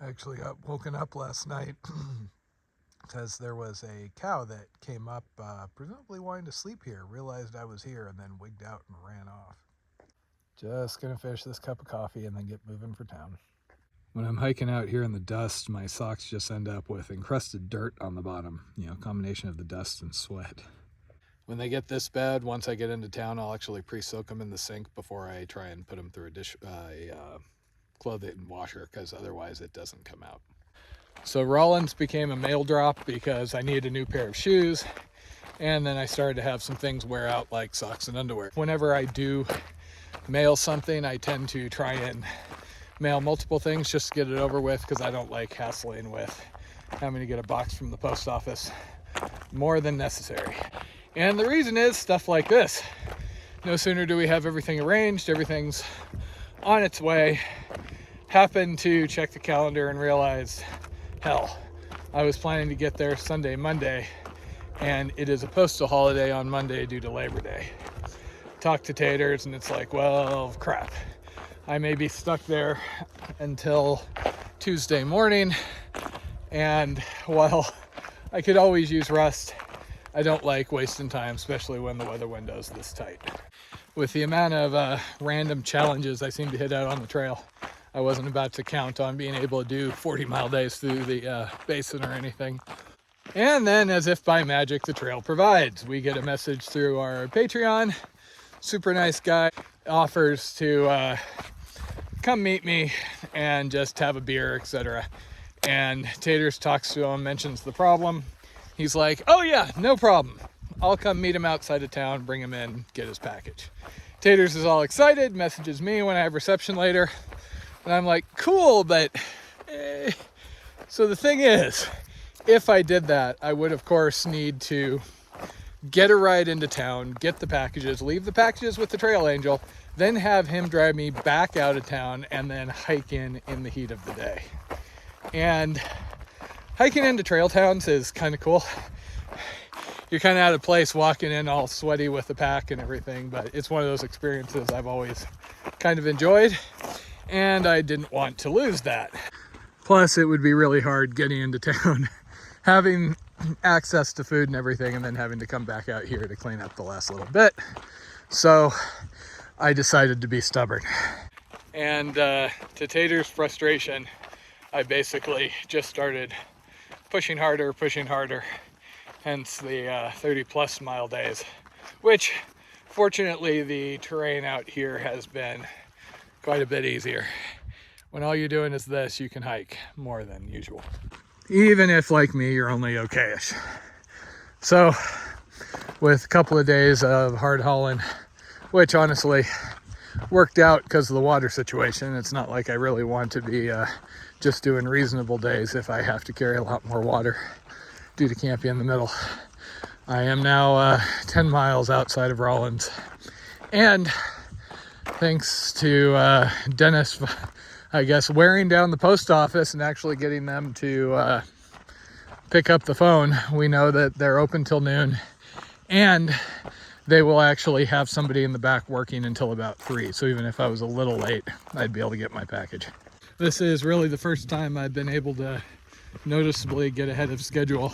Actually got woken up last night because there was a cow that came up, presumably wanting to sleep here, realized I was here, and then wigged out and ran off. Just gonna finish this cup of coffee and then get moving for town. When I'm hiking out here in the dust, my socks just end up with encrusted dirt on the bottom, combination of the dust and sweat. When they get this bad, once I get into town, I'll actually pre-soak them in the sink before I try and put them through a clothing washer, because otherwise it doesn't come out. So Rawlins became a mail drop because I needed a new pair of shoes, and then I started to have some things wear out, like socks and underwear. Whenever I do mail something, I tend to try and mail multiple things just to get it over with, because I don't like hassling with having to get a box from the post office more than necessary. And the reason is stuff like this. No sooner do we have everything arranged, everything's on its way, happened to check the calendar and realized, hell, I was planning to get there Sunday, Monday, and it is a postal holiday on Monday due to Labor Day. Talked to Taters and it's like, well, crap. I may be stuck there until Tuesday morning, and while I could always use rest, I don't like wasting time, especially when the weather window's this tight. With the amount of random challenges I seem to hit out on the trail, I wasn't about to count on being able to do 40-mile days through the Basin or anything. And then, as if by magic, the trail provides. We get a message through our Patreon. Super nice guy offers to come meet me and just have a beer, etc. And Taters talks to him, mentions the problem. He's like, oh yeah, no problem. I'll come meet him outside of town, bring him in, get his package. Taters is all excited, messages me when I have reception later. And I'm like, cool, but... So the thing is, if I did that, I would, of course, need to get a ride into town, get the packages, leave the packages with the trail angel, then have him drive me back out of town, and then hike in the heat of the day. And hiking into trail towns is kind of cool. You're kind of out of place walking in all sweaty with the pack and everything, but it's one of those experiences I've always kind of enjoyed, and I didn't want to lose that. Plus, it would be really hard getting into town, having access to food and everything, and then having to come back out here to clean up the last little bit. So I decided to be stubborn. And to Tater's frustration, I basically just started pushing harder, hence the 30-plus mile days, which fortunately the terrain out here has been quite a bit easier. When all you're doing is this, you can hike more than usual. Even if, like me, you're only okay-ish. So, with a couple of days of hard hauling, which honestly worked out because of the water situation. It's not like I really want to be just doing reasonable days if I have to carry a lot more water due to camping in the middle. I am now 10 miles outside of Rawlins, and thanks to Dennis, I guess, wearing down the post office and actually getting them to pick up the phone, we know that they're open till noon, and they will actually have somebody in the back working until about 3. So even if I was a little late, I'd be able to get my package. This is really the first time I've been able to noticeably get ahead of schedule.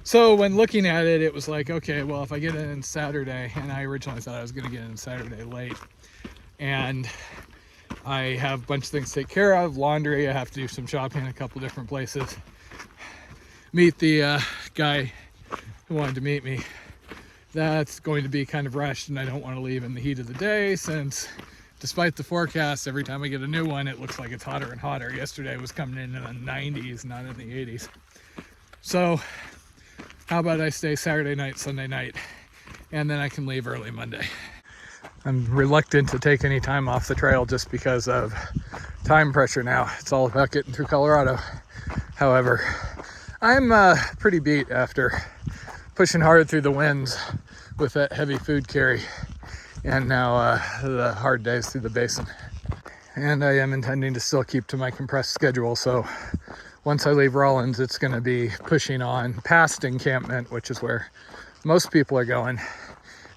So when looking at it, it was like, okay, well, if I get in Saturday, and I originally thought I was going to get in Saturday late, and I have a bunch of things to take care of, laundry, I have to do some shopping in a couple different places, meet the guy who wanted to meet me. That's going to be kind of rushed, and I don't want to leave in the heat of the day, since despite the forecast, every time I get a new one, it looks like it's hotter and hotter. Yesterday was coming in the 90s, not in the 80s. So how about I stay Saturday night, Sunday night, and then I can leave early Monday. I'm reluctant to take any time off the trail just because of time pressure now. It's all about getting through Colorado. However, I'm pretty beat after pushing hard through the winds with that heavy food carry, and now the hard days through the Basin. And I am intending to still keep to my compressed schedule, so once I leave Rawlins, it's going to be pushing on past encampment, which is where most people are going,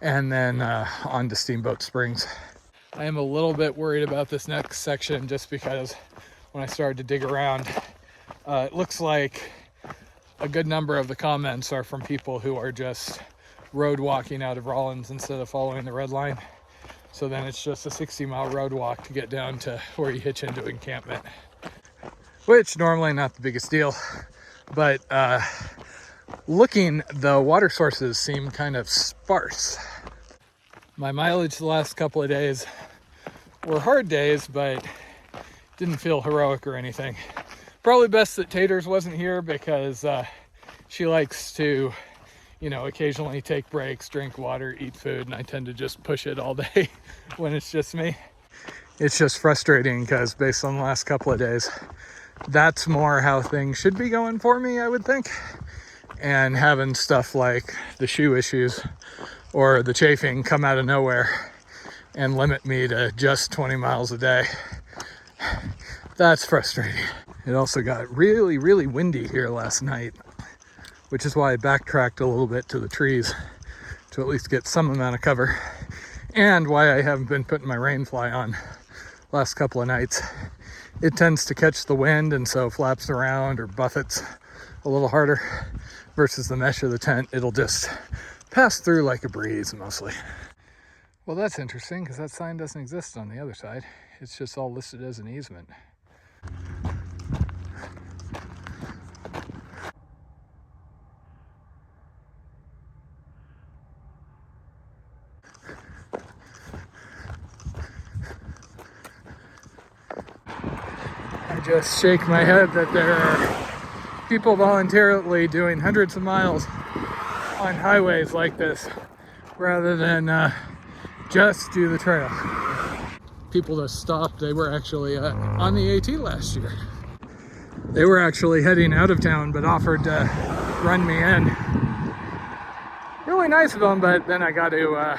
and then on to Steamboat Springs. I am a little bit worried about this next section just because when I started to dig around. It looks like a good number of the comments are from people who are just road walking out of Rawlins instead of following the red line. So then it's just a 60-mile road walk to get down to where you hitch into encampment, which normally not the biggest deal, but looking, the water sources seem kind of sparse. My mileage the last couple of days were hard days, but didn't feel heroic or anything. Probably best that Taters wasn't here, because she likes to, you know, occasionally take breaks, drink water, eat food, and I tend to just push it all day when it's just me. It's just frustrating because based on the last couple of days, that's more how things should be going for me, I would think. And having stuff like the shoe issues or the chafing come out of nowhere and limit me to just 20 miles a day, that's frustrating. It also got really, really windy here last night, which is why I backtracked a little bit to the trees to at least get some amount of cover, and why I haven't been putting my rain fly on last couple of nights. It tends to catch the wind and so flaps around or buffets a little harder, versus the mesh of the tent. It'll just pass through like a breeze mostly. Well, that's interesting because that sign doesn't exist on the other side. It's just all listed as an easement. I just shake my head that there are people voluntarily doing hundreds of miles on highways like this rather than just do the trail. People that stopped, they were actually on the AT last year. They were actually heading out of town but offered to run me in. Really nice of them, but then I got to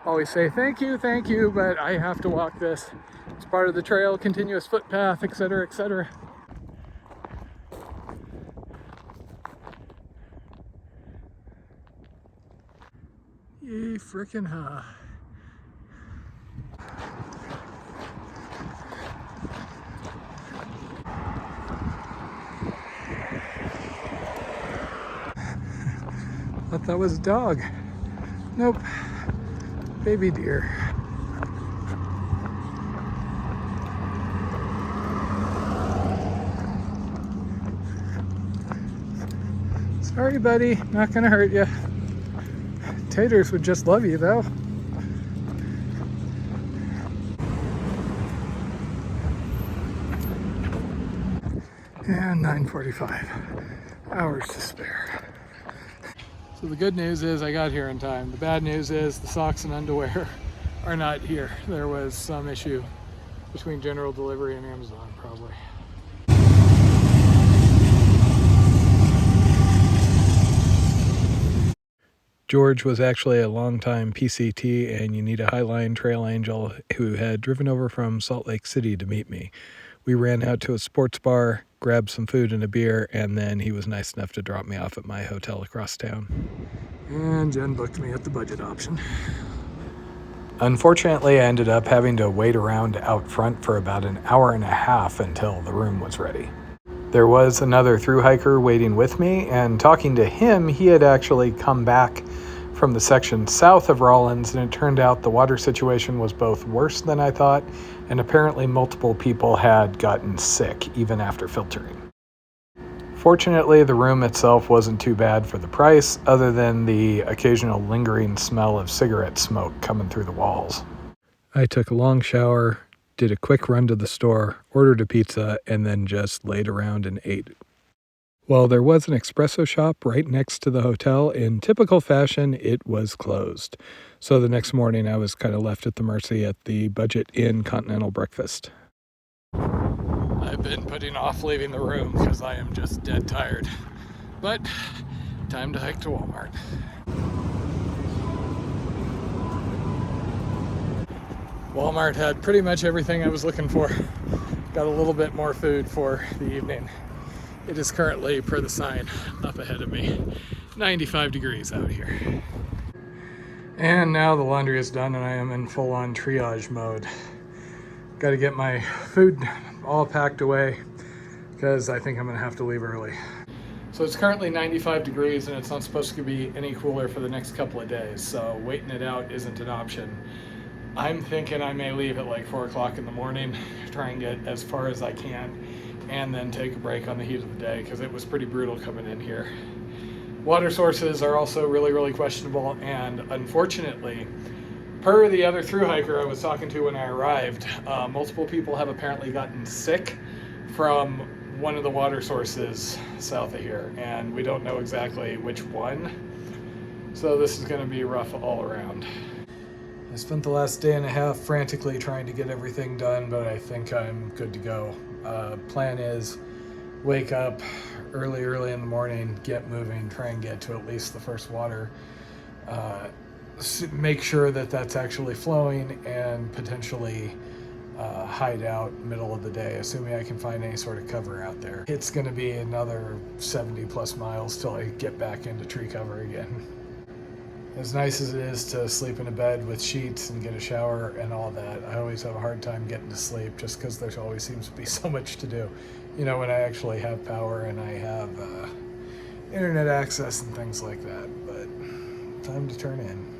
always say thank you, but I have to walk this. It's part of the trail, continuous footpath, etc., etc. Yee frickin' ha. Thought that was a dog. Nope. Baby deer. Sorry, buddy. Not gonna hurt you. Taters would just love you, though. And 9:45. Hours to spare. So the good news is I got here in time. The bad news is the socks and underwear are not here. There was some issue between general delivery and Amazon, probably. George was actually a longtime PCT and Uinta Highline Trail Angel who had driven over from Salt Lake City to meet me. We ran out to a sports bar, grabbed some food and a beer, and then he was nice enough to drop me off at my hotel across town. And Jen booked me at the budget option. Unfortunately, I ended up having to wait around out front for about an hour and a half until the room was ready. There was another thru hiker waiting with me, and talking to him, he had actually come back from the section south of Rawlins, and it turned out the water situation was both worse than I thought, and apparently multiple people had gotten sick even after filtering. Fortunately, the room itself wasn't too bad for the price, other than the occasional lingering smell of cigarette smoke coming through the walls. I took a long shower, did a quick run to the store, ordered a pizza, and then just laid around and ate. While there was an espresso shop right next to the hotel, in typical fashion, it was closed. So the next morning, I was kind of left at the mercy at the Budget Inn Continental Breakfast. I've been putting off leaving the room because I am just dead tired. But time to hike to Walmart. Walmart had pretty much everything I was looking for. Got a little bit more food for the evening. It is currently, per the sign up ahead of me, 95 degrees out here. And now the laundry is done and I am in full-on triage mode. Got to get my food all packed away because I think I'm gonna have to leave early. So it's currently 95 degrees and it's not supposed to be any cooler for the next couple of days, so waiting it out isn't an option. I'm thinking I may leave at like 4 o'clock in the morning, try and get as far as I can, and then take a break on the heat of the day because it was pretty brutal coming in here. Water sources are also really, really questionable, and unfortunately, per the other thru hiker I was talking to when I arrived, multiple people have apparently gotten sick from one of the water sources south of here, and we don't know exactly which one. So this is going to be rough all around. I spent the last day and a half frantically trying to get everything done, but I think I'm good to go. Plan is wake up early in the morning, get moving, try and get to at least the first water. Make sure that that's actually flowing, and potentially hide out middle of the day, assuming I can find any sort of cover out there. It's going to be another 70 plus miles till I get back into tree cover again. As nice as it is to sleep in a bed with sheets and get a shower and all that, I always have a hard time getting to sleep just because there always seems to be so much to do. You know, when I actually have power and I have internet access and things like that, but time to turn in.